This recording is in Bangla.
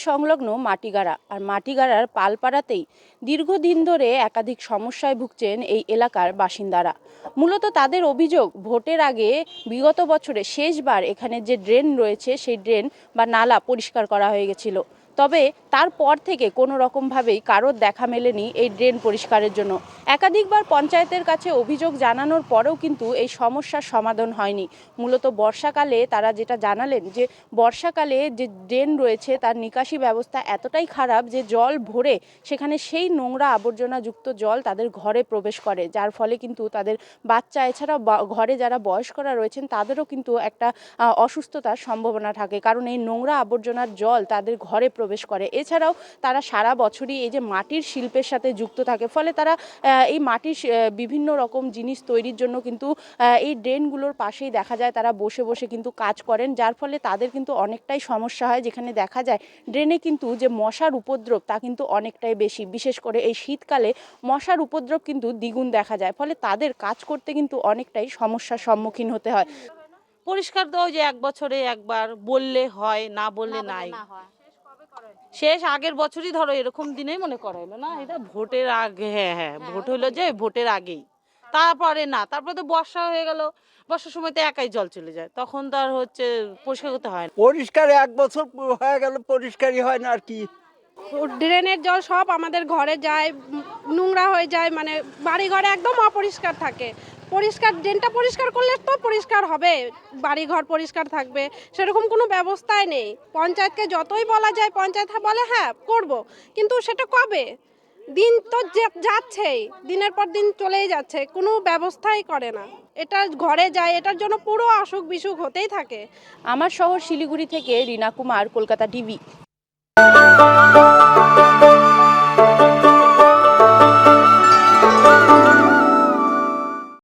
সংলগ্ন মাটিগাড়া আর মাটিগাড়ার পালপাড়াতেই দীর্ঘদিন ধরে একাধিক সমস্যায় ভুগছেন এই এলাকার বাসিন্দারা। মূলত তাদের অভিযোগ, ভোটের আগে বিগত বছরে শেষবার এখানে যে ড্রেন রয়েছে সেই ড্রেন বা নালা পরিষ্কার করা হয়ে গেছিল, তবে তারপর থেকে কোনো রকমভাবেই কারোর দেখা মেলেনি এই ড্রেন পরিষ্কারের জন্য। একাধিকবার পঞ্চায়েতের কাছে অভিযোগ জানানোর পরেও কিন্তু এই সমস্যার সমাধান হয়নি। মূলত বর্ষাকালে তারা যেটা জানালেন যে বর্ষাকালে যে ড্রেন রয়েছে তার নিকাশি ব্যবস্থা এতটাই খারাপ যে জল ভরে সেখানে সেই নোংরা আবর্জনাযুক্ত জল তাদের ঘরে প্রবেশ করে, যার ফলে কিন্তু তাদের বাচ্চা এছাড়াও ঘরে যারা বয়স্করা রয়েছেন তাদেরও কিন্তু একটা অসুস্থতার সম্ভাবনা থাকে, কারণ এই নোংরা আবর্জনার জল তাদের ঘরে প্রবেশ করে। এছাড়াও তারা সারা বছরই এই যে মাটির শিল্পের সাথে যুক্ত থাকে, ফলে তারা এই মাটির বিভিন্ন রকম জিনিস তৈরির জন্য কিন্তু এই ড্রেনগুলোর পাশেই দেখা যায় তারা বসে বসে কিন্তু কাজ করেন, যার ফলে তাদের কিন্তু অনেকটাই সমস্যা হয়। যেখানে দেখা যায় ড্রেনে কিন্তু যে মশার উপদ্রব তা কিন্তু অনেকটাই বেশি, বিশেষ করে এই শীতকালে মশার উপদ্রব কিন্তু দ্বিগুণ দেখা যায়, ফলে তাদের কাজ করতে কিন্তু অনেকটাই সমস্যার সম্মুখীন হতে হয়। পরিষ্কার তো ওই যে 1 বছরে একবার বললে হয়, না বললে নাই। শেষ আগের বছরই ধরো এরকম দিনেই মনে করাইলো না, এটা ভোটের আগে। হ্যাঁ, ভোট হইলো যে ভোটের আগেই। তারপরে না, তারপরে তো বর্ষা হয়ে গেল, বর্ষার সময় তো একাই জল চলে যায়, তখন তো আর পরিষ্কার করতে হয় না। পরিষ্কার 1 বছর হয়ে গেল, পরিষ্কারই হয় না আর কি। ড্রেনের জল সব আমাদের ঘরে যায়, নোংরা হয়ে যায়, মানে বাড়ি ঘরে একদম অপরিষ্কার থাকে। পরিষ্কার ড্রেনটা পরিষ্কার করলে তো পরিষ্কার হবে, বাড়ি ঘর পরিষ্কার থাকবে, সেরকম কোনো ব্যবস্থাই নেই। পঞ্চায়েতকে যতই বলা যায়, পঞ্চায়েত বলে হ্যাঁ করব, কিন্তু সেটা কবে? দিন তো যাচ্ছেই, দিনের পর দিন চলেই যাচ্ছে, কোনো ব্যবস্থাই করে না। এটা ঘরে যায়, এটার জন্য পুরো অসুখ বিসুখ হতেই থাকে। আমার শহর শিলিগুড়ি থেকে রিনা কুমার, কলকাতা টিভি।